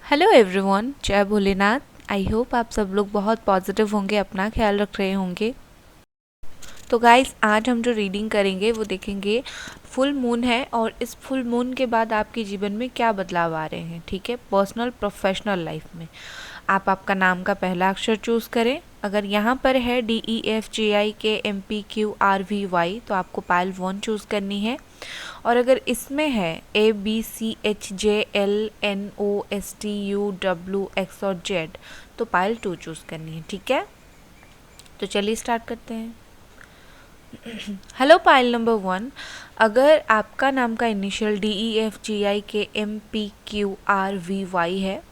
Hello everyone, जय Bholenath. I hope आप सब लोग बहुत पॉजिटिव होंगे, अपना ख्याल रख रहे होंगे। तो गाइस, आज हम जो रीडिंग करेंगे वो देखेंगे फुल मून है और इस फुल मून के बाद आपके जीवन में क्या बदलाव आ रहे हैं। ठीक है, पर्सनल प्रोफेशनल लाइफ में आप आपका नाम का पहला अक्षर चूज़ करें। अगर यहाँ पर है DEFGIKMPQRVY तो आपको पाइल 1 चूज़ करनी है। और अगर इसमें है ABCHJLNOSTUWX और Z तो पाइल 2 चूज़ करनी है। ठीक है, तो चलिए स्टार्ट करते हैं। हेलो पाइल नंबर 1, अगर आपका नाम का इनिशियल DEFGIKMPQRVY है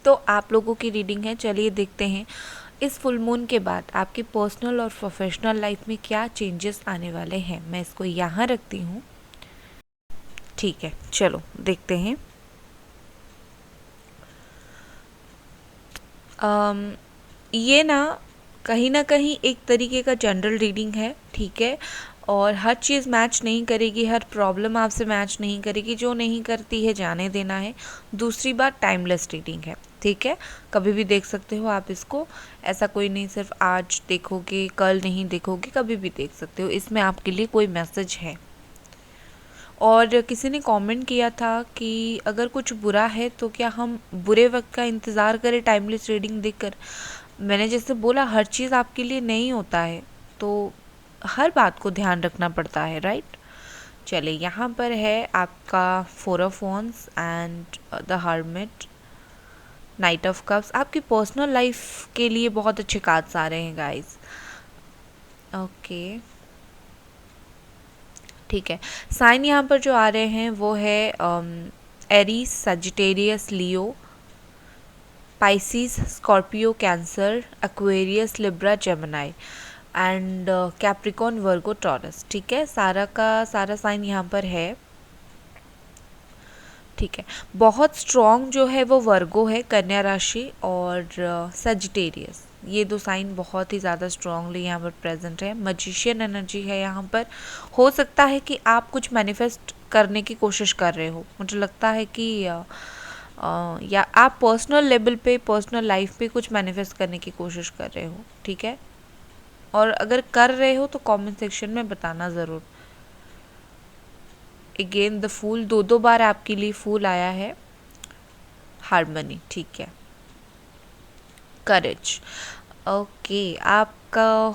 तो आप लोगों की रीडिंग है। चलिए देखते हैं इस फुल मून के बाद आपकी पर्सनल और प्रोफेशनल लाइफ में क्या चेंजेस आने वाले हैं। मैं इसको यहाँ रखती हूँ। ठीक है, चलो देखते हैं। ये ना कहीं एक तरीके का जनरल रीडिंग है। ठीक है, और हर चीज़ मैच नहीं करेगी, हर प्रॉब्लम आपसे मैच नहीं करेगी। जो नहीं करती है जाने देना है। दूसरी बात, टाइमलेस रीडिंग है। ठीक है, कभी भी देख सकते हो आप इसको। ऐसा कोई नहीं सिर्फ आज देखोगे कल नहीं देखोगे, कभी भी देख सकते हो। इसमें आपके लिए कोई मैसेज है। और किसी ने कमेंट किया था कि अगर कुछ बुरा है तो क्या हम बुरे वक्त का इंतज़ार करें टाइमलेस रीडिंग देखकर। मैंने जैसे बोला, हर चीज़ आपके लिए नहीं होता है, तो हर बात को ध्यान रखना पड़ता है, राइट। चलिए, यहाँ पर है आपका 4 of wands and the hermit, night of cups. आपकी पर्सनल लाइफ के लिए बहुत अच्छे कार्ड्स आ रहे हैं गाइस। ओके, ठीक है। साइन यहाँ पर जो आ रहे हैं वो है Aries, Sagittarius, Leo, Pisces, Scorpio, cancer, Aquarius, Libra, Gemini and Capricorn, Virgo, taurus. ठीक है, सारा का सारा साइन यहाँ पर है। ठीक है, बहुत स्ट्रॉन्ग जो है वो वर्गो है, कन्या राशि, और सजिटेरियस। ये दो साइन बहुत ही ज़्यादा स्ट्रांगली यहाँ पर प्रेजेंट है। मजिशियन एनर्जी है यहाँ पर। हो सकता है कि आप कुछ मैनिफेस्ट करने की कोशिश कर रहे हो। मुझे लगता है कि या आप पर्सनल लेवल पे, पर्सनल लाइफ पे कुछ मैनिफेस्ट करने की कोशिश कर रहे हो। ठीक है, और अगर कर रहे हो तो कमेंट सेक्शन में बताना ज़रूर। अगेन द फूल, दो बार आपके लिए फूल आया है। हार्मनी, ठीक है। करेज, ओके। आपका,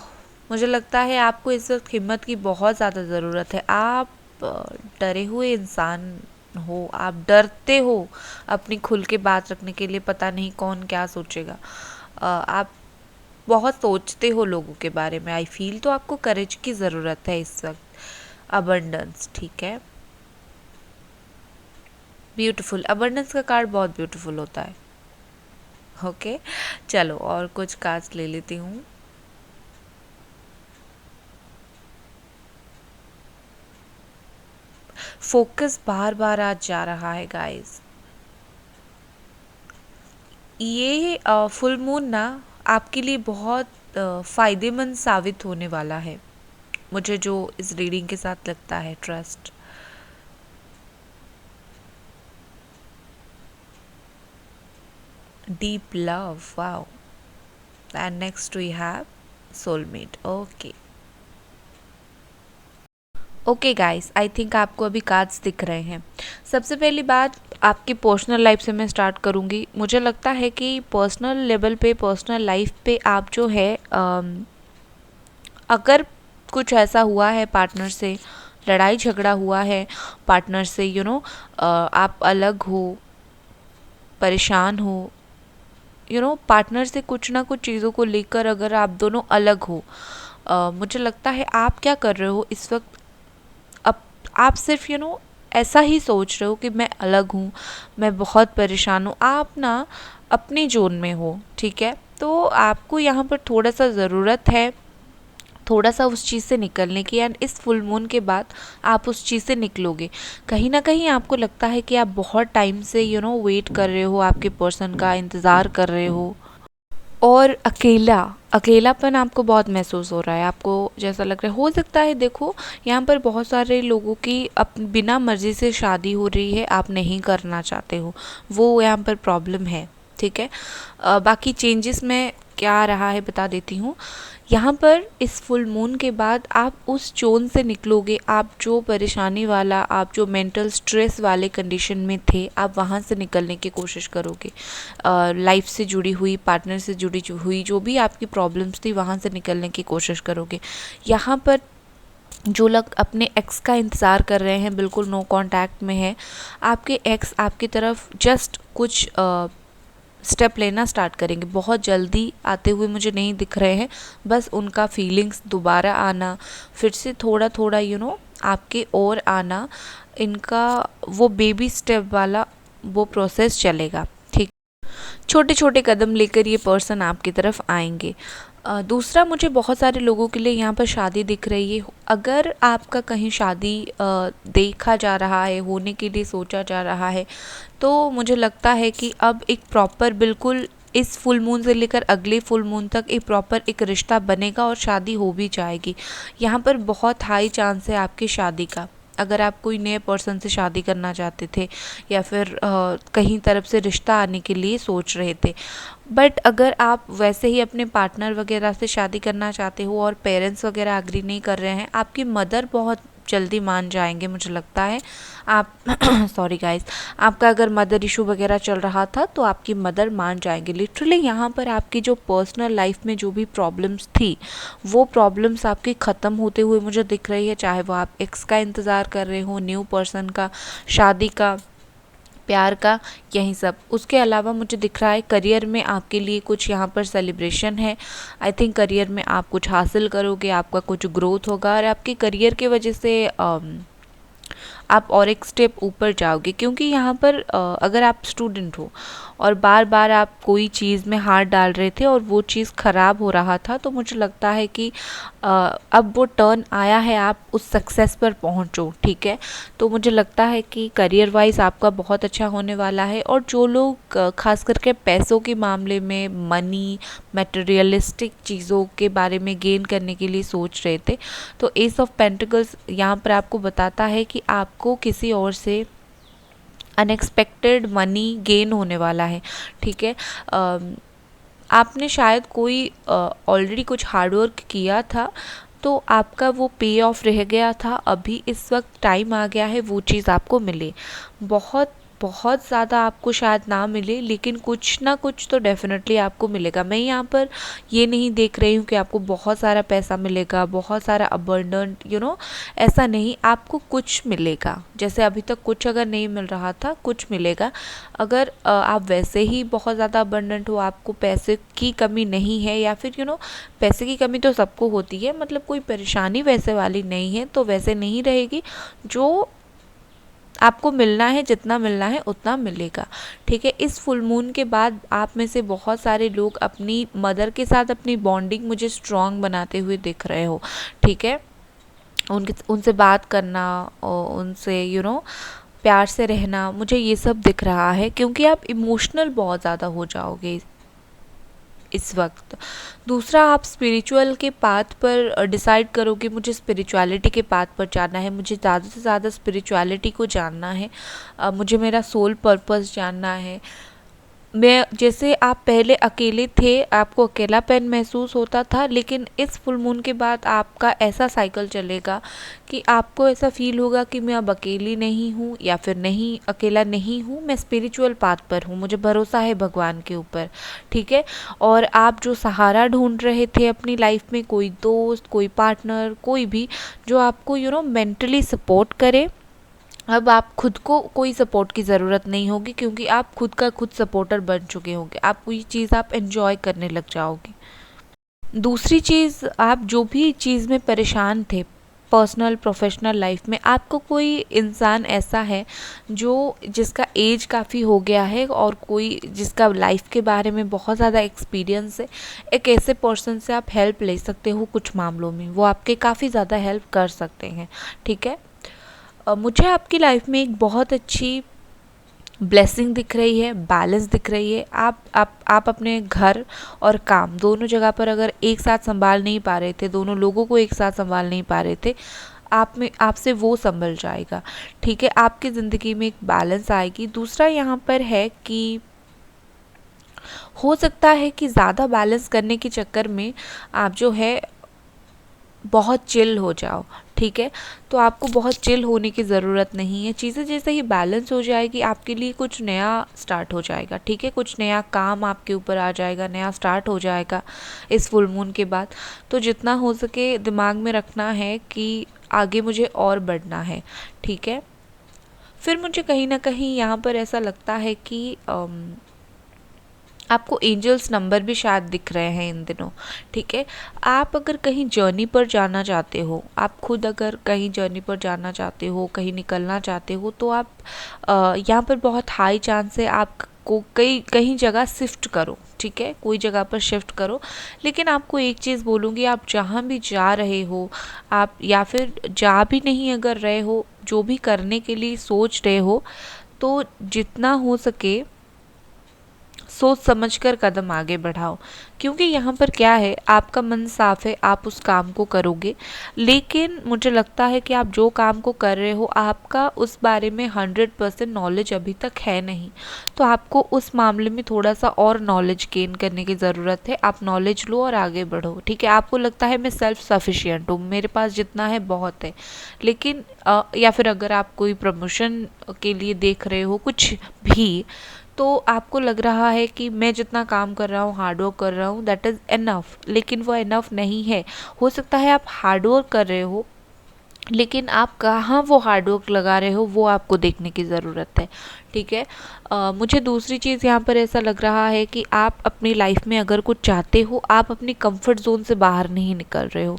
मुझे लगता है आपको इस वक्त हिम्मत की बहुत ज़्यादा ज़रूरत है। आप डरे हुए इंसान हो, आप डरते हो अपनी खुल के बात रखने के लिए। पता नहीं कौन क्या सोचेगा। आप बहुत सोचते हो लोगों के बारे में। आई फील तो आपको करेज की ज़रूरत है इस वक्त। अबंडेंस, ठीक है, ब्यूटीफुल। अबंडेंस का कार्ड बहुत ब्यूटीफुल होता है। ओके, चलो और कुछ कार्ड्स ले लेती हूँ। फोकस बार बार आज जा रहा है गाइस। ये फुल मून ना आपके लिए बहुत फ़ायदेमंद साबित होने वाला है, मुझे जो इस रीडिंग के साथ लगता है। Trust, deep love, wow, and next we have soulmate. Okay okay guys, I think आपको अभी कार्ड्स दिख रहे हैं। सबसे पहली बात, आपकी पर्सनल लाइफ से मैं स्टार्ट करूँगी। मुझे लगता है कि पर्सनल लेवल पे, पर्सनल लाइफ पे आप जो है अगर कुछ ऐसा हुआ है, पार्टनर से लड़ाई झगड़ा हुआ है, पार्टनर से आप अलग हो, परेशान हो, पार्टनर से कुछ ना कुछ चीज़ों को लेकर अगर आप दोनों अलग हो, मुझे लगता है आप क्या कर रहे हो इस वक्त। अब आप सिर्फ ऐसा ही सोच रहे हो कि मैं अलग हूँ, मैं बहुत परेशान हूँ। आप ना अपनी जोन में हो। ठीक है, तो आपको यहाँ पर थोड़ा सा ज़रूरत है, थोड़ा सा उस चीज़ से निकलने की। एंड इस फुल मून के बाद आप उस चीज़ से निकलोगे। कहीं ना कहीं आपको लगता है कि आप बहुत टाइम से वेट कर रहे हो, आपके पर्सन का इंतज़ार कर रहे हो, और अकेला अकेलापन आपको बहुत महसूस हो रहा है, आपको जैसा लग रहा है, हो सकता है देखो यहाँ पर बहुत सारे लोगों की बिना मर्ज़ी से शादी हो रही है, आप नहीं करना चाहते हो, वो यहाँ पर प्रॉब्लम है, ठीक है। बाकी चेंजेस में क्या आ रहा है बता देती हूँ। यहाँ पर इस फुल मून के बाद आप उस जोन से निकलोगे, आप जो परेशानी वाला, आप जो मेंटल स्ट्रेस वाले कंडीशन में थे, आप वहाँ से निकलने की कोशिश करोगे। लाइफ से जुड़ी हुई, पार्टनर से जुड़ी हुई जो भी आपकी प्रॉब्लम्स थी, वहाँ से निकलने की कोशिश करोगे। यहाँ पर जो लोग अपने एक्स का इंतज़ार कर रहे हैं, बिल्कुल नो कांटेक्ट में है, आपके एक्स आपकी तरफ जस्ट कुछ स्टेप लेना स्टार्ट करेंगे, बहुत जल्दी आते हुए मुझे नहीं दिख रहे हैं, बस उनका फीलिंग्स दोबारा आना, फिर से थोड़ा थोड़ा आपके ओर आना, इनका वो बेबी स्टेप वाला वो प्रोसेस चलेगा, ठीक। छोटे छोटे कदम लेकर ये पर्सन आपकी तरफ आएंगे। दूसरा, मुझे बहुत सारे लोगों के लिए यहाँ पर शादी दिख रही है। अगर आपका कहीं शादी देखा जा रहा है, होने के लिए सोचा जा रहा है, तो मुझे लगता है कि अब एक प्रॉपर, बिल्कुल इस फुल मून से लेकर अगले फुल मून तक एक प्रॉपर एक रिश्ता बनेगा और शादी हो भी जाएगी। यहाँ पर बहुत हाई चांस है आपकी शादी का। अगर आप कोई नए पर्सन से शादी करना चाहते थे या फिर कहीं तरफ से रिश्ता आने के लिए सोच रहे थे, बट अगर आप वैसे ही अपने पार्टनर वगैरह से शादी करना चाहते हो और पेरेंट्स वगैरह एग्री नहीं कर रहे हैं, आपकी मदर बहुत जल्दी मान जाएंगे मुझे लगता है। आप सॉरी गाइस, आपका अगर मदर इशू वगैरह चल रहा था तो आपकी मदर मान जाएंगे। लिटरली यहाँ पर आपकी जो पर्सनल लाइफ में जो भी प्रॉब्लम्स थी, वो प्रॉब्लम्स आपकी ख़त्म होते हुए मुझे दिख रही है, चाहे वो आप एक्स का इंतज़ार कर रहे हो, न्यू पर्सन का, शादी का, प्यार का, यही सब। उसके अलावा मुझे दिख रहा है करियर में आपके लिए कुछ यहाँ पर सेलिब्रेशन है। आई थिंक करियर में आप कुछ हासिल करोगे, आपका कुछ ग्रोथ होगा और आपके करियर की वजह से आप और एक स्टेप ऊपर जाओगे। क्योंकि यहाँ पर अगर आप स्टूडेंट हो और बार बार आप कोई चीज़ में हाथ डाल रहे थे और वो चीज़ ख़राब हो रहा था, तो मुझे लगता है कि अब वो टर्न आया है, आप उस सक्सेस पर पहुँचो, ठीक है। तो मुझे लगता है कि करियर वाइज आपका बहुत अच्छा होने वाला है। और जो लोग खास करके पैसों के मामले में, मनी, मटेरियलिस्टिक चीज़ों के बारे में गेन करने के लिए सोच रहे थे, तो एस ऑफ पेंटिकल्स यहाँ पर आपको बताता है कि आपको किसी और से अनएक्सपेक्टेड मनी गेन होने वाला है, ठीक है। आपने शायद कोई ऑलरेडी कुछ हार्डवर्क किया था, तो आपका वो पे ऑफ रह गया था, अभी इस वक्त टाइम आ गया है वो चीज़ आपको मिले। बहुत बहुत ज़्यादा आपको शायद ना मिले, लेकिन कुछ ना कुछ तो डेफिनेटली आपको मिलेगा। मैं यहाँ पर ये नहीं देख रही हूँ कि आपको बहुत सारा पैसा मिलेगा, बहुत सारा अबंडेंट, ऐसा नहीं, आपको कुछ मिलेगा। जैसे अभी तक कुछ अगर नहीं मिल रहा था, कुछ मिलेगा। अगर आप वैसे ही बहुत ज़्यादा अबंडेंट हो, आपको पैसे की कमी नहीं है, या फिर पैसे की कमी तो सबको होती है, मतलब कोई परेशानी वैसे वाली नहीं है, तो वैसे नहीं रहेगी। जो आपको मिलना है, जितना मिलना है उतना मिलेगा, ठीक है। इस फुल मून के बाद आप में से बहुत सारे लोग अपनी मदर के साथ अपनी बॉन्डिंग मुझे स्ट्रॉन्ग बनाते हुए दिख रहे हो, ठीक है। उनसे बात करना और उनसे प्यार से रहना, मुझे ये सब दिख रहा है, क्योंकि आप इमोशनल बहुत ज़्यादा हो जाओगे इस वक्त। दूसरा, आप स्पिरिचुअल के पाथ पर डिसाइड करोगे, मुझे स्पिरिचुअलिटी के पाथ पर जाना है, मुझे ज़्यादा से ज़्यादा स्पिरिचुअलिटी को जानना है, मुझे मेरा सोल पर्पस जानना है। मैं जैसे आप पहले अकेले थे, आपको अकेलापन महसूस होता था, लेकिन इस फुल मून के बाद आपका ऐसा साइकिल चलेगा कि आपको ऐसा फील होगा कि मैं अब अकेली नहीं हूँ, या फिर नहीं, अकेला नहीं हूँ, मैं स्पिरिचुअल पाथ पर हूँ, मुझे भरोसा है भगवान के ऊपर, ठीक है। और आप जो सहारा ढूंढ रहे थे अपनी लाइफ में, कोई दोस्त, कोई पार्टनर, कोई भी जो आपको मेंटली सपोर्ट करे, अब आप खुद को कोई सपोर्ट की ज़रूरत नहीं होगी, क्योंकि आप खुद का खुद सपोर्टर बन चुके होंगे। आप कोई चीज़ आप एंजॉय करने लग जाओगे। दूसरी चीज़, आप जो भी चीज़ में परेशान थे पर्सनल प्रोफेशनल लाइफ में, आपको कोई इंसान ऐसा है जिसका एज काफ़ी हो गया है और कोई जिसका लाइफ के बारे में बहुत ज़्यादा एक्सपीरियंस है, एक ऐसे पर्सन से आप हेल्प ले सकते हो कुछ मामलों में, वो आपके काफ़ी ज़्यादा हेल्प कर सकते हैं, ठीक है। मुझे आपकी लाइफ में एक बहुत अच्छी ब्लेसिंग दिख रही है, बैलेंस दिख रही है। आप अपने घर और काम दोनों जगह पर अगर एक साथ संभाल नहीं पा रहे थे, दोनों लोगों को एक साथ संभाल नहीं पा रहे थे, आपसे वो संभल जाएगा। ठीक है, आपकी ज़िंदगी में एक बैलेंस आएगी। दूसरा यहाँ पर है कि हो सकता है कि ज़्यादा बैलेंस करने के चक्कर में आप जो है बहुत चिल हो जाओ। ठीक है, तो आपको बहुत चिल होने की ज़रूरत नहीं है। चीज़ें जैसे ही बैलेंस हो जाएगी, आपके लिए कुछ नया स्टार्ट हो जाएगा। ठीक है, कुछ नया काम आपके ऊपर आ जाएगा, नया स्टार्ट हो जाएगा इस फुल मून के बाद। तो जितना हो सके दिमाग में रखना है कि आगे मुझे और बढ़ना है। ठीक है, फिर मुझे कहीं ना कहीं यहाँ पर ऐसा लगता है कि आपको एंजल्स नंबर भी शायद दिख रहे हैं इन दिनों। ठीक है, आप अगर कहीं जर्नी पर जाना चाहते हो, आप खुद अगर कहीं जर्नी पर जाना चाहते हो, कहीं निकलना चाहते हो, तो आप यहाँ पर बहुत हाई चांस है आपको कहीं जगह शिफ्ट करो। ठीक है, कोई जगह पर शिफ्ट करो। लेकिन आपको एक चीज़ बोलूँगी, आप जहाँ भी जा रहे हो, आप या फिर जा भी नहीं अगर रहे हो, जो भी करने के लिए सोच रहे हो, तो जितना हो सके सोच समझकर कदम आगे बढ़ाओ। क्योंकि यहाँ पर क्या है, आपका मन साफ है, आप उस काम को करोगे। लेकिन मुझे लगता है कि आप जो काम को कर रहे हो, आपका उस बारे में 100% नॉलेज अभी तक है नहीं। तो आपको उस मामले में थोड़ा सा और नॉलेज गेन करने की ज़रूरत है। आप नॉलेज लो और आगे बढ़ो। ठीक है, आपको लगता है मैं सेल्फ सफिशिएंट हूँ, मेरे पास जितना है बहुत है। लेकिन या फिर अगर आप कोई प्रमोशन के लिए देख रहे हो कुछ भी, तो आपको लग रहा है कि मैं जितना काम कर रहा हूँ, हार्डवर्क कर रहा हूँ, दैट इज़ इनफ। लेकिन वो इनफ नहीं है। हो सकता है आप हार्डवर्क कर रहे हो, लेकिन आप कहाँ वो हार्डवर्क लगा रहे हो वो आपको देखने की ज़रूरत है। ठीक है, मुझे दूसरी चीज़ यहाँ पर ऐसा लग रहा है कि आप अपनी लाइफ में अगर कुछ चाहते हो, आप अपनी कंफर्ट जोन से बाहर नहीं निकल रहे हो।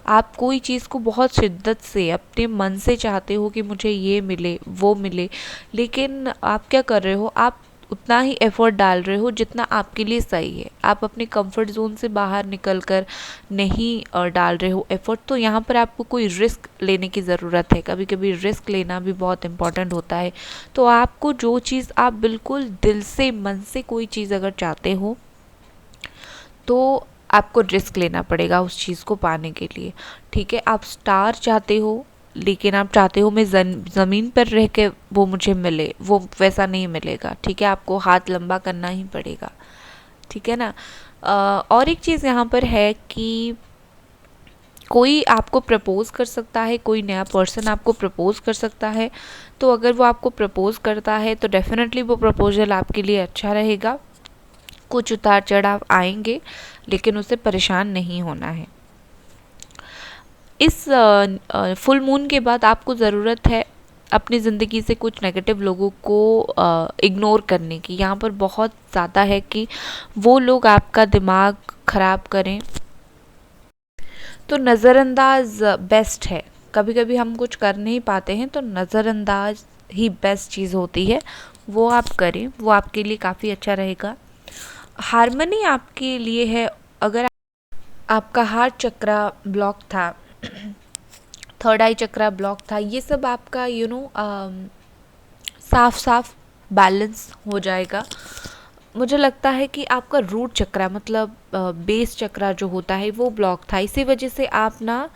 आप कोई चीज़ को बहुत शिद्दत से अपने मन से चाहते हो कि मुझे ये मिले वो मिले, लेकिन आप क्या कर रहे हो, आप उतना ही एफर्ट डाल रहे हो जितना आपके लिए सही है। आप अपने कंफर्ट जोन से बाहर निकल कर नहीं डाल रहे हो एफर्ट। तो यहाँ पर आपको कोई रिस्क लेने की ज़रूरत है। कभी कभी रिस्क लेना भी बहुत इम्पॉर्टेंट होता है। तो आपको जो चीज़ आप बिल्कुल दिल से मन से कोई चीज़ अगर चाहते हो, तो आपको रिस्क लेना पड़ेगा उस चीज़ को पाने के लिए। ठीक है, आप स्टार चाहते हो, लेकिन आप चाहते हो मैं ज़मीन पर रह के वो मुझे मिले, वो वैसा नहीं मिलेगा। ठीक है, आपको हाथ लंबा करना ही पड़ेगा। ठीक है ना। और एक चीज़ यहाँ पर है कि कोई आपको प्रपोज कर सकता है, कोई नया पर्सन आपको प्रपोज कर सकता है। तो अगर वो आपको प्रपोज करता है तो डेफिनेटली वो प्रपोजल आपके लिए अच्छा रहेगा। कुछ उतार चढ़ाव आएंगे, लेकिन उससे परेशान नहीं होना है। इस फुल मून के बाद आपको ज़रूरत है अपनी ज़िंदगी से कुछ नेगेटिव लोगों को इग्नोर करने की। यहाँ पर बहुत ज़्यादा है कि वो लोग आपका दिमाग ख़राब करें, तो नज़रअंदाज बेस्ट है। कभी कभी हम कुछ कर नहीं पाते हैं, तो नज़रअंदाज ही बेस्ट चीज़ होती है। वो आप करें, वो आपके लिए काफ़ी अच्छा रहेगा। हारमनी आपके लिए है। अगर आपका हार्ट चक्रा ब्लॉक था, थर्ड आई चक्रा ब्लॉक था, ये सब आपका साफ साफ बैलेंस हो जाएगा। मुझे लगता है कि आपका रूट चक्रा मतलब बेस चक्रा जो होता है वो ब्लॉक था। इसी वजह से आप ना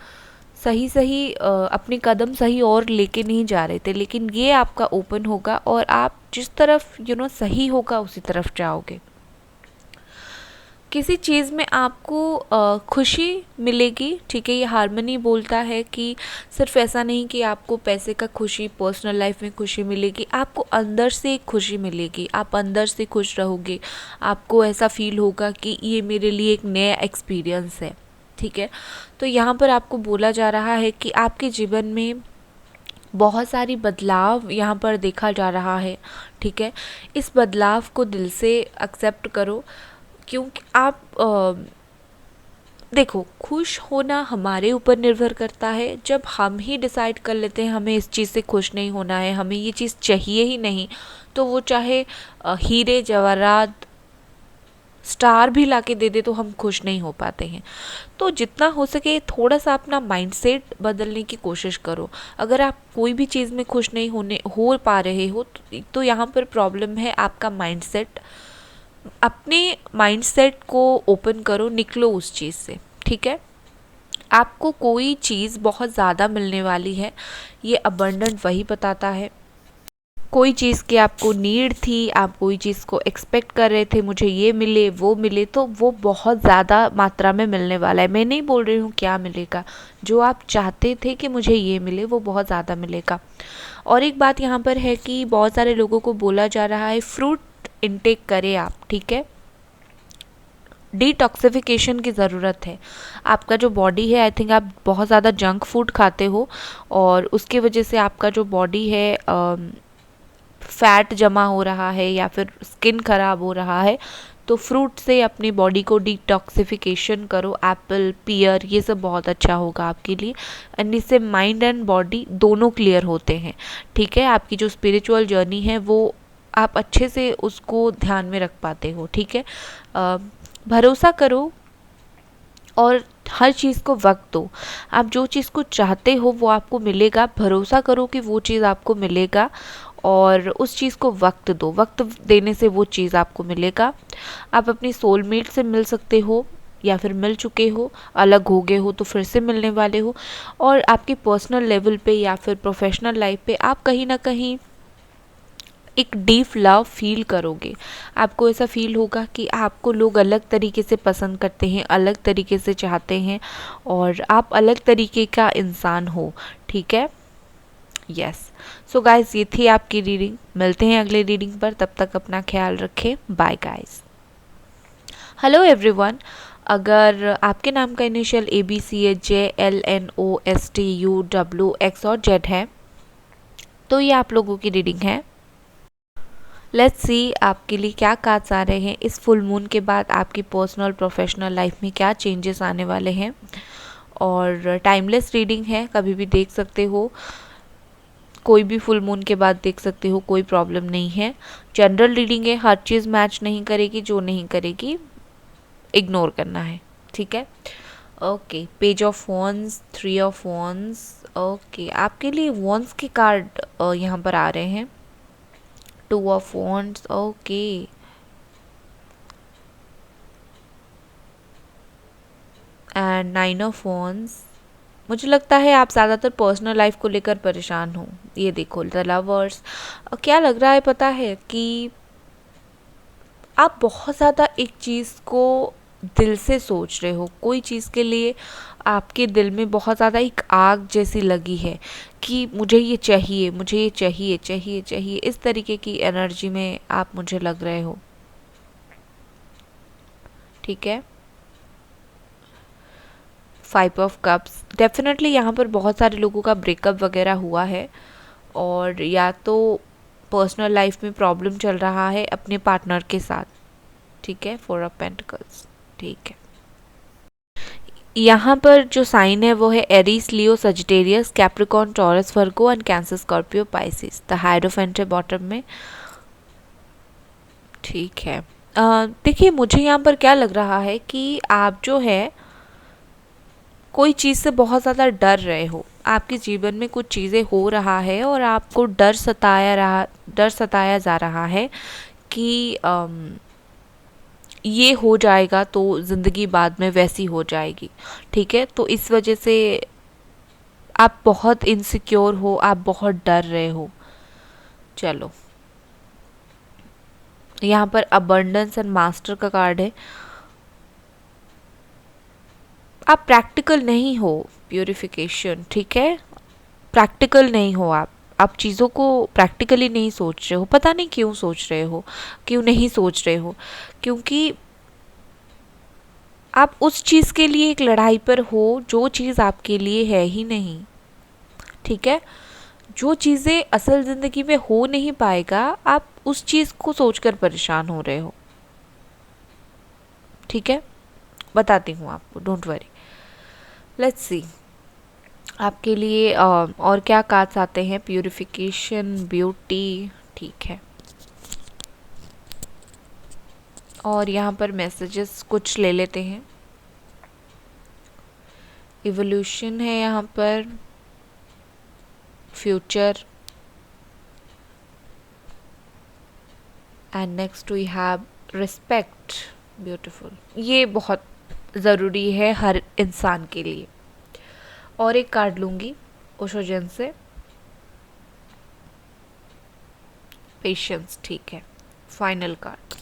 सही सही अपने कदम सही और लेके नहीं जा रहे थे। लेकिन ये आपका ओपन होगा और आप जिस तरफ सही होगा उसी तरफ जाओगे। किसी चीज़ में आपको खुशी मिलेगी। ठीक है, ये हारमनी बोलता है कि सिर्फ ऐसा नहीं कि आपको पैसे का खुशी, पर्सनल लाइफ में खुशी मिलेगी, आपको अंदर से एक खुशी मिलेगी। आप अंदर से खुश रहोगे, आपको ऐसा फील होगा कि ये मेरे लिए एक नया एक्सपीरियंस है। ठीक है, तो यहाँ पर आपको बोला जा रहा है कि आपके जीवन में बहुत सारी बदलाव यहाँ पर देखा जा रहा है। ठीक है, इस बदलाव को दिल से एक्सेप्ट करो, क्योंकि आप देखो, खुश होना हमारे ऊपर निर्भर करता है। जब हम ही डिसाइड कर लेते हैं हमें इस चीज़ से खुश नहीं होना है, हमें ये चीज़ चाहिए ही नहीं, तो वो चाहे हीरे जवाहरात स्टार भी लाके दे दे तो हम खुश नहीं हो पाते हैं। तो जितना हो सके थोड़ा सा अपना माइंडसेट बदलने की कोशिश करो। अगर आप कोई भी चीज़ में खुश नहीं हो पा रहे हो तो यहाँ पर प्रॉब्लम है आपका माइंडसेट। अपने माइंडसेट को ओपन करो, निकलो उस चीज़ से, ठीक है। आपको कोई चीज़ बहुत ज़्यादा मिलने वाली है, ये अबंडेंट वही बताता है। कोई चीज़ की आपको नीड थी, आप कोई चीज़ को एक्सपेक्ट कर रहे थे मुझे ये मिले वो मिले, तो वो बहुत ज़्यादा मात्रा में मिलने वाला है। मैं नहीं बोल रही हूँ क्या मिलेगा, जो आप चाहते थे कि मुझे ये मिले वो बहुत ज़्यादा मिलेगा। और एक बात यहाँ पर है कि बहुत सारे लोगों को बोला जा रहा है फ्रूट इनटेक करें आप, ठीक है। डिटॉक्सिफिकेशन की ज़रूरत है। आपका जो बॉडी है, आई थिंक आप बहुत ज़्यादा जंक फूड खाते हो और उसकी वजह से आपका जो बॉडी है फैट जमा हो रहा है या फिर स्किन खराब हो रहा है। तो फ्रूट से अपनी बॉडी को डिटॉक्सिफिकेशन करो, एप्पल, पियर, ये सब बहुत अच्छा होगा आपके लिए। एंड इससे माइंड एंड बॉडी दोनों क्लियर होते हैं, ठीक है। आपकी जो स्पिरिचुअल जर्नी है वो आप अच्छे से उसको ध्यान में रख पाते हो, ठीक है। भरोसा करो और हर चीज़ को वक्त दो। आप जो चीज़ को चाहते हो वो आपको मिलेगा। भरोसा करो कि वो चीज़ आपको मिलेगा और उस चीज़ को वक्त दो। वक्त देने से वो चीज़ आपको मिलेगा। आप अपनी सोलमेट से मिल सकते हो या फिर मिल चुके हो, अलग हो गए हो तो फिर से मिलने वाले हो। और आपके पर्सनल लेवल पे या फिर प्रोफेशनल लाइफ पे आप कहीं ना कहीं एक डीप लव फील करोगे। आपको ऐसा फील होगा कि आपको लोग अलग तरीके से पसंद करते हैं, अलग तरीके से चाहते हैं और आप अलग तरीके का इंसान हो, ठीक है। यस, सो गाइस, ये थी आपकी रीडिंग। मिलते हैं अगले रीडिंग पर, तब तक अपना ख्याल रखें। Bye guys. Hello everyone. अगर आपके नाम का इनिशियल ABCJLNOSTUWX और Z है तो ये आप लोगों की रीडिंग है। लेट्स सी आपके लिए क्या कार्ड्स आ रहे हैं। इस फुल मून के बाद आपकी पर्सनल प्रोफेशनल लाइफ में क्या चेंजेस आने वाले हैं। और टाइमलेस रीडिंग है, कभी भी देख सकते हो, कोई भी फुल मून के बाद देख सकते हो, कोई प्रॉब्लम नहीं है। जनरल रीडिंग है, हर चीज़ मैच नहीं करेगी, जो नहीं करेगी इग्नोर करना है, ठीक है। Okay, page of wands, 3 of wands. Okay, आपके लिए वॉन्स के कार्ड यहाँ पर आ रहे हैं। 2 of wands, okay. And 9 of wands. मुझे लगता है आप ज़्यादातर पर्सनल लाइफ को लेकर परेशान हो। ये देखो, द लवर्स। क्या लग रहा है पता है कि आप बहुत ज़्यादा एक चीज़ को दिल से सोच रहे हो। कोई चीज़ के लिए आपके दिल में बहुत ज़्यादा एक आग जैसी लगी है कि मुझे ये चाहिए, मुझे ये चाहिए चाहिए चाहिए। इस तरीके की एनर्जी में आप मुझे लग रहे हो, ठीक है। 5 ऑफ कप्स। डेफिनेटली यहाँ पर बहुत सारे लोगों का ब्रेकअप वगैरह हुआ है और या तो पर्सनल लाइफ में प्रॉब्लम चल रहा है अपने पार्टनर के साथ, ठीक है। 4 ऑफ पेंटिकल्स, ठीक है। यहाँ पर जो साइन है वो है Aries, Leo, Sagittarius, Capricorn, taurus, Virgo and cancer, Scorpio, Pisces. The hierophant है बॉटम में, ठीक है। देखिए, मुझे यहाँ पर क्या लग रहा है कि आप जो है कोई चीज़ से बहुत ज़्यादा डर रहे हो। आपके जीवन में कुछ चीज़ें हो रहा है और आपको डर सताया जा रहा है कि ये हो जाएगा तो ज़िंदगी बाद में वैसी हो जाएगी, ठीक है। तो इस वजह से आप बहुत इनसिक्योर हो, आप बहुत डर रहे हो। चलो, यहाँ पर अबंडेंस एंड मास्टर का कार्ड है। आप प्रैक्टिकल नहीं हो, प्यूरिफिकेशन, ठीक है। प्रैक्टिकल नहीं हो आप चीज़ों को प्रैक्टिकली नहीं सोच रहे हो। पता नहीं क्यों सोच रहे हो, क्यों नहीं सोच रहे हो, क्योंकि आप उस चीज़ के लिए एक लड़ाई पर हो जो चीज़ आपके लिए है ही नहीं, ठीक है। जो चीज़ें असल ज़िंदगी में हो नहीं पाएगा, आप उस चीज़ को सोचकर परेशान हो रहे हो, ठीक है। बताती हूँ आपको, डोंट वरी। लेट्स सी आपके लिए और क्या कार्ड्स आते हैं। प्यूरिफिकेशन, ब्यूटी, ठीक है। और यहाँ पर मैसेजेस कुछ ले लेते हैं। इवोल्यूशन है यहाँ पर, future, and next we have respect. Beautiful, ये बहुत ज़रूरी है हर इंसान के लिए। और एक कार्ड लूँगी ओशोजन से, पेशेंस। ठीक है, final card.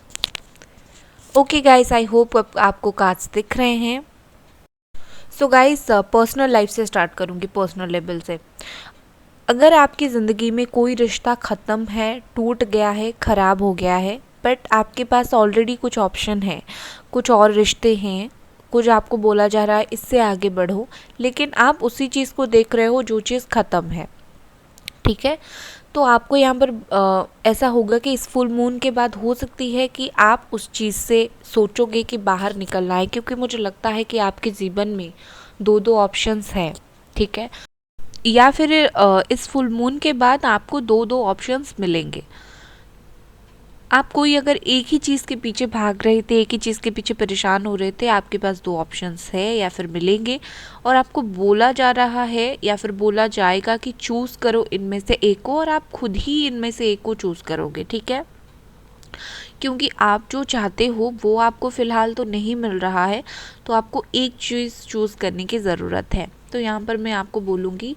Okay guys, I hope आपको कार्ड्स दिख रहे हैं। सो गाइस, पर्सनल लाइफ से स्टार्ट करूँगी, पर्सनल लेवल से। अगर आपकी ज़िंदगी में कोई रिश्ता ख़त्म है, टूट गया है, ख़राब हो गया है, बट आपके पास ऑलरेडी कुछ ऑप्शन है, कुछ और रिश्ते हैं, कुछ आपको बोला जा रहा है इससे आगे बढ़ो, लेकिन आप उसी चीज़ को देख रहे हो जो चीज़ ख़त्म है, ठीक है। तो आपको यहाँ पर ऐसा होगा कि इस फुल मून के बाद हो सकती है कि आप उस चीज़ से सोचोगे कि बाहर निकलना है, क्योंकि मुझे लगता है कि आपके जीवन में दो दो ऑप्शंस हैं, ठीक है। या फिर इस फुल मून के बाद आपको दो दो ऑप्शंस मिलेंगे। आप कोई अगर एक ही चीज़ के पीछे भाग रहे थे, एक ही चीज़ के पीछे परेशान हो रहे थे, आपके पास दो ऑप्शंस है या फिर मिलेंगे, और आपको बोला जा रहा है या फिर बोला जाएगा कि चूज़ करो इनमें से एक को, और आप खुद ही इनमें से एक को चूज़ करोगे, ठीक है। क्योंकि आप जो चाहते हो वो आपको फ़िलहाल तो नहीं मिल रहा है, तो आपको एक चीज़ चूज़ करने की ज़रूरत है। तो यहाँ पर मैं आपको बोलूँगी,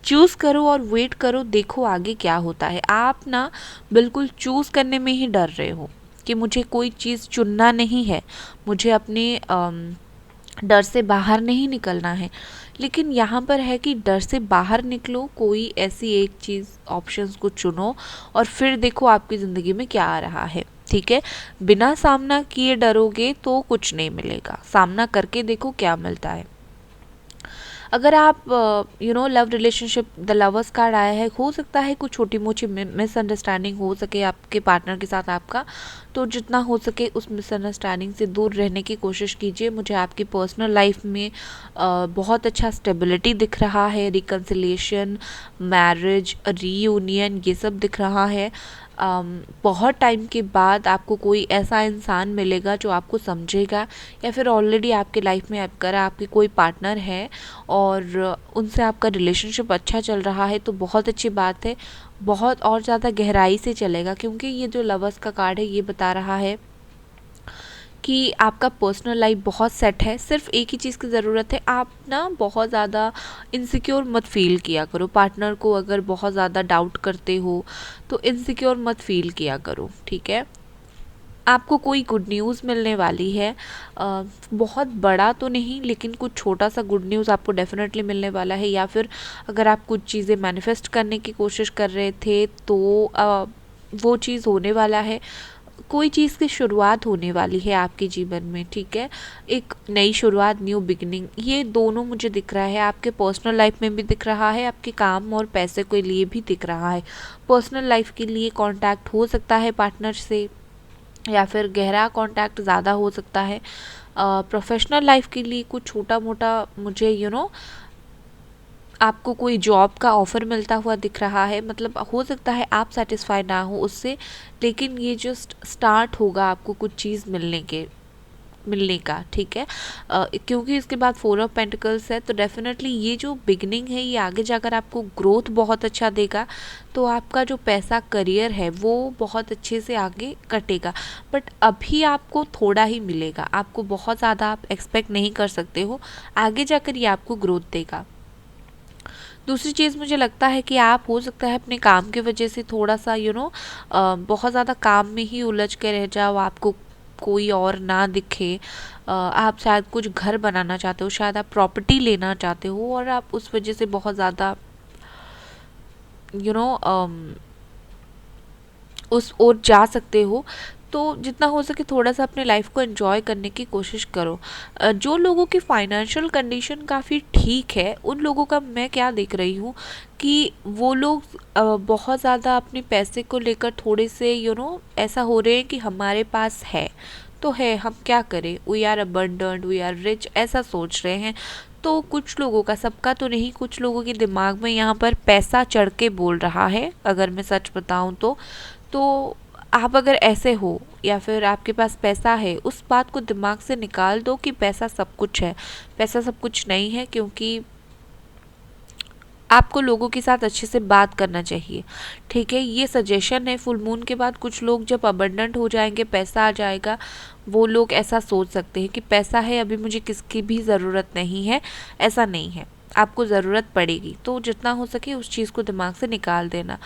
चूज़ करो और वेट करो, देखो आगे क्या होता है। आप ना बिल्कुल चूज़ करने में ही डर रहे हो कि मुझे कोई चीज़ चुनना नहीं है, मुझे अपने डर से बाहर नहीं निकलना है। लेकिन यहाँ पर है कि डर से बाहर निकलो, कोई ऐसी एक चीज़, ऑप्शंस को चुनो, और फिर देखो आपकी ज़िंदगी में क्या आ रहा है, ठीक है। बिना सामना किए डरोगे तो कुछ नहीं मिलेगा, सामना करके देखो क्या मिलता है। अगर आप love relationship, the lovers card आया है, हो सकता है कुछ छोटी मोटी मिसअंडरस्टैंडिंग हो सके आपके पार्टनर के साथ आपका, तो जितना हो सके उस मिसअंडरस्टैंडिंग से दूर रहने की कोशिश कीजिए। मुझे आपकी पर्सनल लाइफ में बहुत अच्छा स्टेबिलिटी दिख रहा है, रिकन्सिलिएशन, मैरिज, रीयूनियन, ये सब दिख रहा है। बहुत टाइम के बाद आपको कोई ऐसा इंसान मिलेगा जो आपको समझेगा, या फिर ऑलरेडी आपके लाइफ में अगर आपके कोई पार्टनर है और उनसे आपका रिलेशनशिप अच्छा चल रहा है तो बहुत अच्छी बात है, बहुत और ज़्यादा गहराई से चलेगा, क्योंकि ये जो लवर्स का कार्ड है ये बता रहा है कि आपका पर्सनल लाइफ बहुत सेट है। सिर्फ एक ही चीज़ की ज़रूरत है, आप ना बहुत ज़्यादा इनसिक्योर मत फील किया करो। पार्टनर को अगर बहुत ज़्यादा डाउट करते हो तो इनसिक्योर मत फील किया करो, ठीक है। आपको कोई गुड न्यूज़ मिलने वाली है, बहुत बड़ा तो नहीं लेकिन कुछ छोटा सा गुड न्यूज़ आपको डेफिनेटली मिलने वाला है। या फिर अगर आप कुछ चीज़ें मैनिफेस्ट करने की कोशिश कर रहे थे तो वो चीज़ होने वाला है। कोई चीज़ की शुरुआत होने वाली है आपके जीवन में, ठीक है। एक नई शुरुआत, न्यू बिगिनिंग, ये दोनों मुझे दिख रहा है। आपके पर्सनल लाइफ में भी दिख रहा है, आपके काम और पैसे के लिए भी दिख रहा है। पर्सनल लाइफ के लिए कांटेक्ट हो सकता है पार्टनर से, या फिर गहरा कांटेक्ट ज़्यादा हो सकता है। प्रोफेशनल लाइफ के लिए कुछ छोटा मोटा मुझे आपको कोई जॉब का ऑफ़र मिलता हुआ दिख रहा है। मतलब हो सकता है आप सेटिस्फाई ना हो उससे, लेकिन ये जस्ट स्टार्ट होगा आपको कुछ चीज़ मिलने का, ठीक है। क्योंकि इसके बाद 4 ऑफ पेंटिकल्स है, तो डेफिनेटली ये जो बिगनिंग है ये आगे जाकर आपको ग्रोथ बहुत अच्छा देगा। तो आपका जो पैसा, करियर है वो बहुत अच्छे से आगे कटेगा, बट अभी आपको थोड़ा ही मिलेगा, आपको बहुत ज़्यादा आप एक्सपेक्ट नहीं कर सकते हो। आगे जाकर ये आपको ग्रोथ देगा। दूसरी चीज़ मुझे लगता है कि आप हो सकता है अपने काम की वजह से थोड़ा सा बहुत ज़्यादा काम में ही उलझ के रह जाओ, आपको कोई और ना दिखे। आप शायद कुछ घर बनाना चाहते हो, शायद आप प्रॉपर्टी लेना चाहते हो, और आप उस वजह से बहुत ज़्यादा उस ओर जा सकते हो। तो जितना हो सके थोड़ा सा अपने लाइफ को एंजॉय करने की कोशिश करो। जो लोगों की फाइनेंशियल कंडीशन काफ़ी ठीक है, उन लोगों का मैं क्या देख रही हूँ कि वो लोग बहुत ज़्यादा अपने पैसे को लेकर थोड़े से ऐसा हो रहे हैं कि हमारे पास है तो है, हम क्या करें, we are abundant, we are rich, ऐसा सोच रहे हैं। तो कुछ लोगों का, सबका तो नहीं, कुछ लोगों के दिमाग में यहाँ पर पैसा चढ़ के बोल रहा है, अगर मैं सच बताऊँ तो आप अगर ऐसे हो या फिर आपके पास पैसा है, उस बात को दिमाग से निकाल दो कि पैसा सब कुछ है। पैसा सब कुछ नहीं है, क्योंकि आपको लोगों के साथ अच्छे से बात करना चाहिए, ठीक है। ये सजेशन है। फुल मून के बाद कुछ लोग जब अबंडेंट हो जाएंगे, पैसा आ जाएगा, वो लोग ऐसा सोच सकते हैं कि पैसा है, अभी मुझे किसकी भी ज़रूरत नहीं है। ऐसा नहीं है, आपको ज़रूरत पड़ेगी, तो जितना हो सके उस चीज़ को दिमाग से निकाल देना।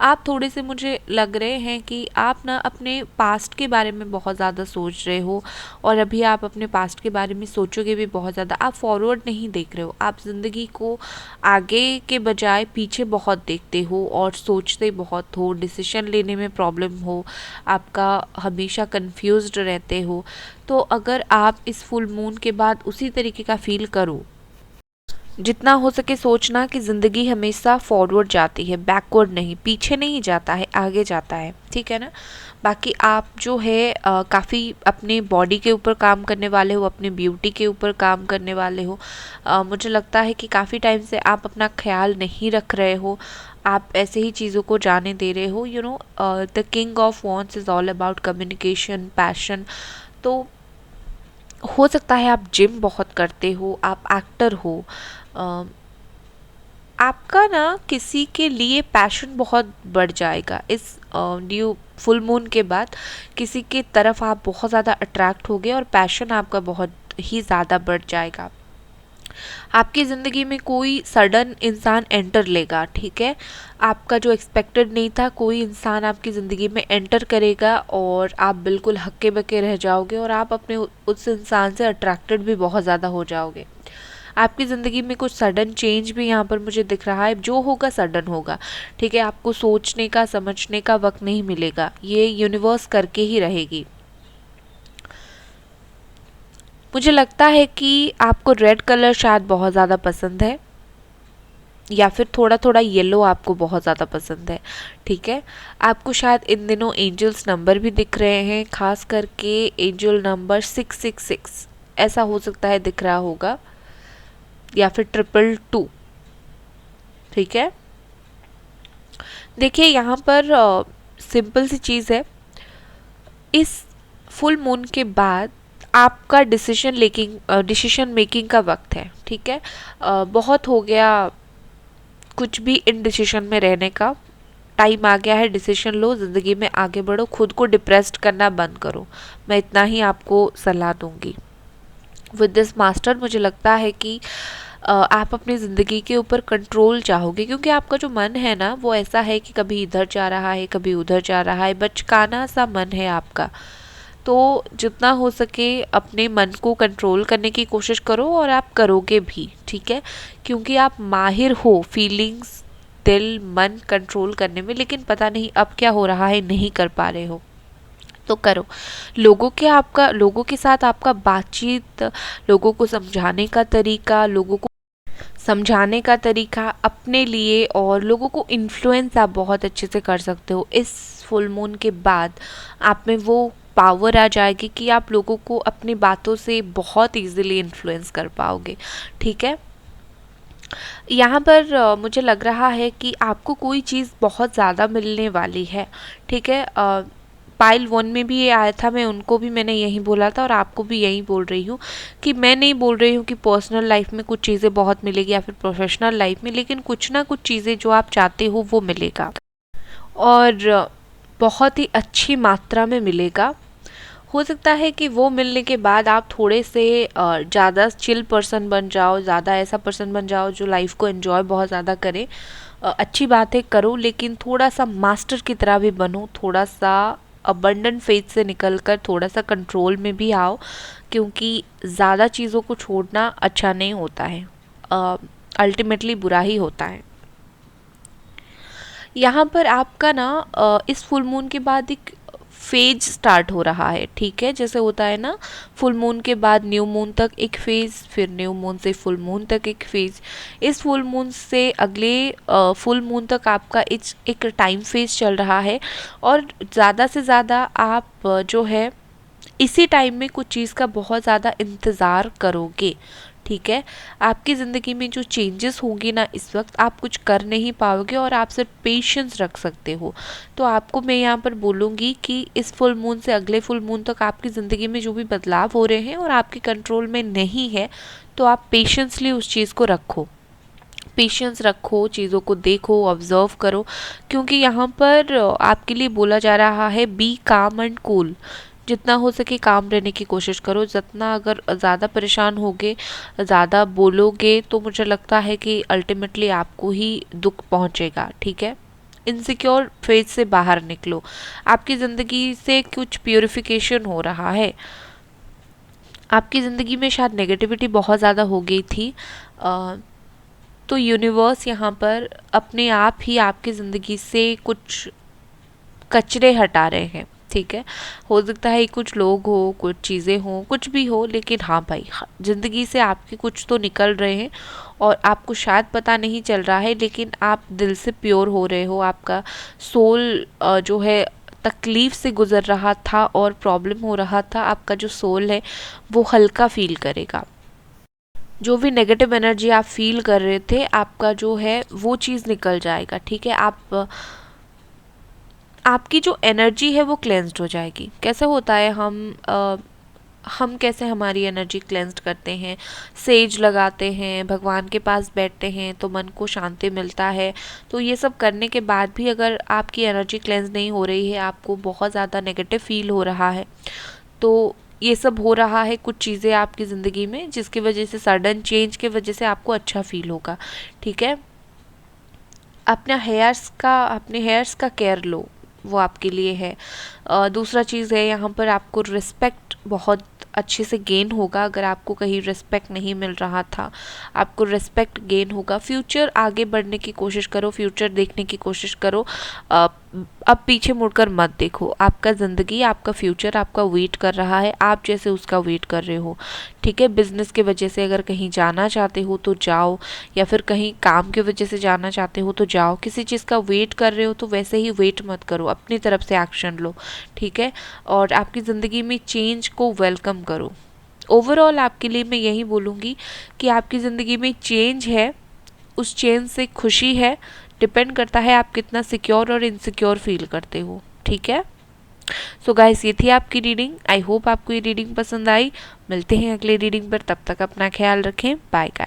आप थोड़े से मुझे लग रहे हैं कि आप ना अपने पास्ट के बारे में बहुत ज़्यादा सोच रहे हो, और अभी आप अपने पास्ट के बारे में सोचोगे भी बहुत ज़्यादा। आप फॉरवर्ड नहीं देख रहे हो, आप ज़िंदगी को आगे के बजाय पीछे बहुत देखते हो और सोचते बहुत हो, डिसीजन लेने में प्रॉब्लम हो, आपका हमेशा कंफ्यूज्ड रहते हो। तो अगर आप इस फुल मून के बाद उसी तरीके का फील करो, जितना हो सके सोचना कि ज़िंदगी हमेशा फॉरवर्ड जाती है, बैकवर्ड नहीं, पीछे नहीं जाता है, आगे जाता है, ठीक है ना। बाकी आप जो है काफ़ी अपने बॉडी के ऊपर काम करने वाले हो, अपने ब्यूटी के ऊपर काम करने वाले हो। मुझे लगता है कि काफ़ी टाइम से आप अपना ख्याल नहीं रख रहे हो, आप ऐसे ही चीज़ों को जाने दे रहे हो। You know, the king of wants is all about communication, passion. तो हो सकता है आप जिम बहुत करते हो, आप एक्टर हो, आपका ना किसी के लिए पैशन बहुत बढ़ जाएगा इस न्यू फुल मून के बाद। किसी के तरफ आप बहुत ज़्यादा अट्रैक्ट होगे और पैशन आपका बहुत ही ज़्यादा बढ़ जाएगा। आपकी ज़िंदगी में कोई सडन इंसान एंटर लेगा, ठीक है। आपका जो एक्सपेक्टेड नहीं था, कोई इंसान आपकी ज़िंदगी में एंटर करेगा और आप बिल्कुल हक्के बक्के रह जाओगे, और आप अपने उस इंसान से अट्रैक्टेड भी बहुत ज़्यादा हो जाओगे। आपकी ज़िंदगी में कुछ सडन चेंज भी यहाँ पर मुझे दिख रहा है। जो होगा सडन होगा, ठीक है। आपको सोचने का, समझने का वक्त नहीं मिलेगा, ये यूनिवर्स करके ही रहेगी। मुझे लगता है कि आपको रेड कलर शायद बहुत ज़्यादा पसंद है, या फिर थोड़ा थोड़ा येलो आपको बहुत ज़्यादा पसंद है, ठीक है। आपको शायद इन दिनों एंजल्स नंबर भी दिख रहे हैं, खास करके एंजल नंबर 666, ऐसा हो सकता है दिख रहा होगा, या फिर 222, ठीक है। देखिए यहाँ पर सिंपल सी चीज़ है, इस फुल मून के बाद आपका डिसीजन मेकिंग का वक्त है, ठीक है। बहुत हो गया कुछ भी इनडिसीजन में रहने का, टाइम आ गया है, डिसीजन लो, ज़िंदगी में आगे बढ़ो, खुद को डिप्रेस्ड करना बंद करो। मैं इतना ही आपको सलाह दूंगी। विद दिस मास्टर, मुझे लगता है कि आप अपनी ज़िंदगी के ऊपर कंट्रोल चाहोगे, क्योंकि आपका जो मन है ना, वो ऐसा है कि कभी इधर जा रहा है, कभी उधर जा रहा है, बचकाना सा मन है आपका। तो जितना हो सके अपने मन को कंट्रोल करने की कोशिश करो, और आप करोगे भी, ठीक है। क्योंकि आप माहिर हो फीलिंग्स, दिल, मन कंट्रोल करने में, लेकिन पता नहीं अब क्या हो रहा है, नहीं कर पा रहे हो। तो करो। लोगों के साथ आपका बातचीत, लोगों को समझाने का तरीका, अपने लिए, और लोगों को इन्फ्लुएंस आप बहुत अच्छे से कर सकते हो। इस फुल मून के बाद आप में वो पावर आ जाएगी कि आप लोगों को अपनी बातों से बहुत इजीली इन्फ्लुएंस कर पाओगे, ठीक है। यहाँ पर मुझे लग रहा है कि आपको कोई चीज़ बहुत ज़्यादा मिलने वाली है, ठीक है। पाइल 1 में भी ये आया था, मैं उनको भी मैंने यही बोला था, और आपको भी यही बोल रही हूँ कि मैं नहीं बोल रही हूँ कि पर्सनल लाइफ में कुछ चीज़ें बहुत मिलेगी या फिर प्रोफेशनल लाइफ में, लेकिन कुछ ना कुछ चीज़ें जो आप चाहते हो वो मिलेगा, और बहुत ही अच्छी मात्रा में मिलेगा। हो सकता है कि वो मिलने के बाद आप थोड़े से ज़्यादा चिल पर्सन बन जाओ, ज़्यादा ऐसा पर्सन बन जाओ जो लाइफ को एंजॉय बहुत ज़्यादा करे। अच्छी बात है, करो, लेकिन थोड़ा सा मास्टर की तरह भी बनो, थोड़ा सा अबंडेंट फेज से निकलकर थोड़ा सा कंट्रोल में भी आओ, क्योंकि ज़्यादा चीज़ों को छोड़ना अच्छा नहीं होता है, अल्टीमेटली बुरा ही होता है। यहाँ पर आपका ना इस फुल मून के बाद एक फेज स्टार्ट हो रहा है, ठीक है। जैसे होता है ना, फुल मून के बाद न्यू मून तक एक फेज, फिर न्यू मून से फुल मून तक एक फेज। इस फुल मून से अगले फुल मून तक आपका एक टाइम फेज चल रहा है, और ज़्यादा से ज़्यादा आप जो है इसी टाइम में कुछ चीज़ का बहुत ज़्यादा इंतज़ार करोगे, ठीक है। आपकी ज़िंदगी में जो चेंजेस होंगे ना इस वक्त, आप कुछ कर नहीं पाओगे और आप सिर्फ पेशेंस रख सकते हो। तो आपको मैं यहाँ पर बोलूँगी कि इस फुल मून से अगले फुल मून तक आपकी ज़िंदगी में जो भी बदलाव हो रहे हैं और आपके कंट्रोल में नहीं है, तो आप पेशेंसली उस चीज़ को रखो, पेशेंस रखो, चीज़ों को देखो, ऑब्जर्व करो, क्योंकि यहाँ पर आपके लिए बोला जा रहा है बी काम एंड कूल। जितना हो सके काम रहने की कोशिश करो। जितना अगर ज़्यादा परेशान होगे, ज़्यादा बोलोगे, तो मुझे लगता है कि अल्टीमेटली आपको ही दुख पहुँचेगा। ठीक है। इनसिक्योर फेज से बाहर निकलो। आपकी ज़िंदगी से कुछ प्योरिफिकेशन हो रहा है। आपकी ज़िंदगी में शायद नेगेटिविटी बहुत ज़्यादा हो गई थी, तो यूनिवर्स यहाँ पर अपने आप ही आपकी ज़िंदगी से कुछ कचरे हटा रहे हैं। ठीक है। हो सकता है कुछ लोग हो, कुछ चीज़ें हो, कुछ भी हो, लेकिन हाँ भाई, ज़िंदगी से आपके कुछ तो निकल रहे हैं और आपको शायद पता नहीं चल रहा है, लेकिन आप दिल से प्योर हो रहे हो। आपका सोल जो है तकलीफ़ से गुज़र रहा था और प्रॉब्लम हो रहा था, आपका जो सोल है वो हल्का फील करेगा। जो भी नेगेटिव एनर्जी आप फील कर रहे थे, आपका जो है वो चीज़ निकल जाएगा। ठीक है। आपकी जो एनर्जी है वो क्लेंस्ड हो जाएगी। कैसे होता है, हम कैसे हमारी एनर्जी क्लेंस्ड करते हैं, सेज लगाते हैं, भगवान के पास बैठते हैं तो मन को शांति मिलता है। तो ये सब करने के बाद भी अगर आपकी एनर्जी क्लेंस नहीं हो रही है, आपको बहुत ज़्यादा नेगेटिव फील हो रहा है, तो ये सब हो रहा है कुछ चीज़ें आपकी ज़िंदगी में, जिसकी वजह से सडन चेंज की वजह से आपको अच्छा फील होगा। ठीक है। अपने हेयर्स का केयर लो, वो आपके लिए है। दूसरा चीज़ है, यहाँ पर आपको रिस्पेक्ट बहुत अच्छे से गेन होगा। अगर आपको कहीं रिस्पेक्ट नहीं मिल रहा था, आपको रिस्पेक्ट गेन होगा। फ्यूचर आगे बढ़ने की कोशिश करो, फ्यूचर देखने की कोशिश करो। अब पीछे मुड़कर मत देखो। आपका ज़िंदगी, आपका फ्यूचर आपका वेट कर रहा है, आप जैसे उसका वेट कर रहे हो। ठीक है। बिजनेस के वजह से अगर कहीं जाना चाहते हो तो जाओ, या फिर कहीं काम की वजह से जाना चाहते हो तो जाओ। किसी चीज़ का वेट कर रहे हो तो वैसे ही वेट मत करो, अपनी तरफ से एक्शन लो। ठीक है। और आपकी ज़िंदगी में चेंज को वेलकम करो। ओवरऑल आपके लिए मैं यही बोलूँगी कि आपकी ज़िंदगी में चेंज है, उस चेंज से खुशी है। डिपेंड करता है आप कितना सिक्योर और इनसिक्योर फील करते हो। ठीक है। सो गाइस, ये थी आपकी रीडिंग। आई होप आपको ये रीडिंग पसंद आई। मिलते हैं अगले रीडिंग पर, तब तक अपना ख्याल रखें। Bye guys.